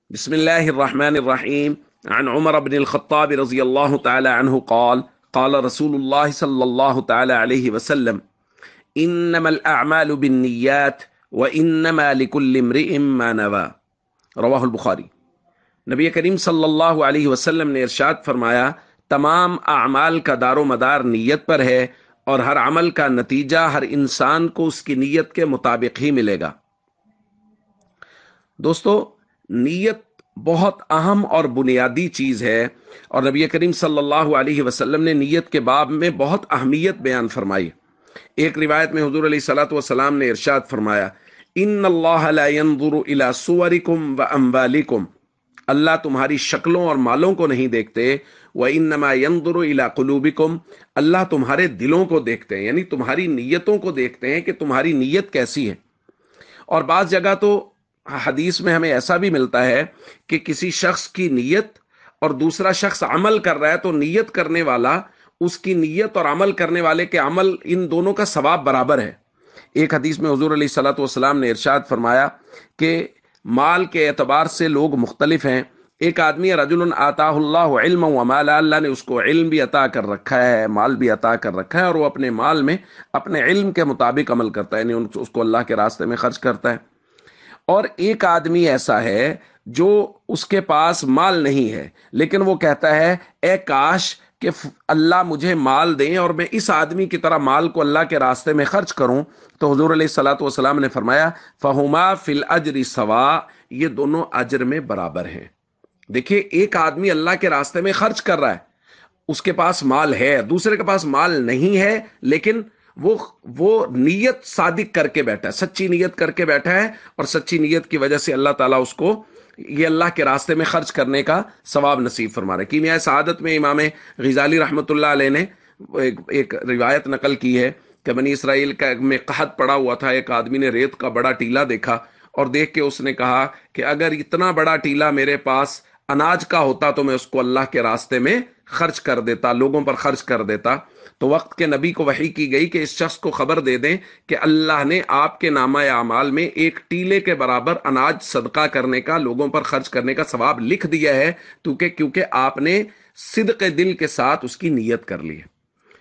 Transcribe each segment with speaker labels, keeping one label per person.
Speaker 1: بسم الله الرحمن الرحيم. عن عمر بن الخطاب رضي الله تعالى عنه قال قال رسول الله صلى الله تعالى عليه وسلم: إنما الأعمال بالنيات وإنما لكل امرئ ما نوى. رواہ البخاری۔ نبی کریم صلی اللہ علیہ وسلم نے ارشاد فرمایا، تمام اعمال کا دار و مدار نیت پر ہے، اور ہر عمل کا نتیجہ ہر انسان کو اس کی نیت کے مطابق ہی ملے گا۔ دوستو، نیت بہت اہم اور بنیادی چیز ہے، اور نبی کریم صلی اللہ علیہ وسلم نے نیت کے باب میں بہت اہمیت بیان فرمائی۔ ایک روایت میں حضور علیہ الصلوۃ والسلام نے ارشاد فرمایا، ان اللہ لا ينظر الى صورکم واموالکم، اللہ تمہاری شکلوں اور مالوں کو نہیں دیکھتے، وانما ينظر الى قلوبکم، اللہ تمہارے دلوں کو دیکھتے ہیں، یعنی تمہاری نیتوں کو دیکھتے ہیں کہ تمہاری نیت کیسی ہے۔ اور بعض جگہ تو حدیث میں ہمیں ایسا بھی ملتا ہے کہ کسی شخص کی نیت اور دوسرا شخص عمل کر رہا ہے، تو نیت کرنے والا، اس کی نیت اور عمل کرنے والے کے عمل، ان دونوں کا ثواب برابر ہے۔ ایک حدیث میں حضور علیہ الصلوۃ والسلام نے ارشاد فرمایا کہ مال کے اعتبار سے لوگ مختلف ہیں۔ ایک آدمی رجل آتاہ اللہ علم و مالا، اللہ نے اس کو علم بھی عطا کر رکھا ہے، مال بھی عطا کر رکھا ہے، اور وہ اپنے مال میں اپنے علم کے مطابق عمل کرتا ہے، یعنی اس کو اللہ کے راستے میں خرچ کرتا ہے۔ اور ایک آدمی ایسا ہے جو اس کے پاس مال نہیں ہے، لیکن وہ کہتا ہے اے کاش کہ اللہ مجھے مال دیں اور میں اس آدمی کی طرح مال کو اللہ کے راستے میں خرچ کروں۔ تو حضور علیہ الصلوۃ والسلام نے فرمایا فہما فی الاجر سوا، یہ دونوں اجر میں برابر ہیں۔ دیکھیے، ایک آدمی اللہ کے راستے میں خرچ کر رہا ہے، اس کے پاس مال ہے، دوسرے کے پاس مال نہیں ہے، لیکن وہ نیت صادق کر کے بیٹھا ہے، سچی نیت کر کے بیٹھا ہے، اور سچی نیت کی وجہ سے اللہ تعالیٰ اس کو یہ اللہ کے راستے میں خرچ کرنے کا ثواب نصیب فرما رہا ہے۔ کیمیائے سعادت میں امام غزالی رحمۃ اللہ علیہ نے ایک روایت نقل کی ہے کہ بنی اسرائیل میں قحط پڑا ہوا تھا، ایک آدمی نے ریت کا بڑا ٹیلا دیکھا، اور دیکھ کے اس نے کہا کہ اگر اتنا بڑا ٹیلا میرے پاس اناج کا ہوتا تو میں اس کو اللہ کے راستے میں خرچ کر دیتا، لوگوں پر خرچ کر دیتا۔ تو وقت کے نبی کو وحی کی گئی کہ اس شخص کو خبر دے دیں کہ اللہ نے آپ کے نامہ اعمال میں ایک ٹیلے کے برابر اناج صدقہ کرنے کا، لوگوں پر خرچ کرنے کا ثواب لکھ دیا ہے، کیونکہ آپ نے صدق دل کے ساتھ اس کی نیت کر لی ہے۔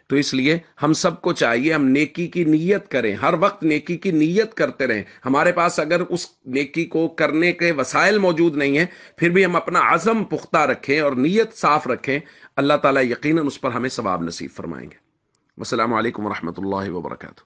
Speaker 1: تو اس لیے ہم سب کو چاہیے ہم نیکی کی نیت کریں، ہر وقت نیکی کی نیت کرتے رہیں۔ ہمارے پاس اگر اس نیکی کو کرنے کے وسائل موجود نہیں ہیں، پھر بھی ہم اپنا عزم پختہ رکھیں اور نیت صاف رکھیں، اللہ تعالیٰ یقیناً اس پر ہمیں ثواب نصیب فرمائیں گے۔ والسلام علیکم ورحمۃ اللہ وبرکاتہ۔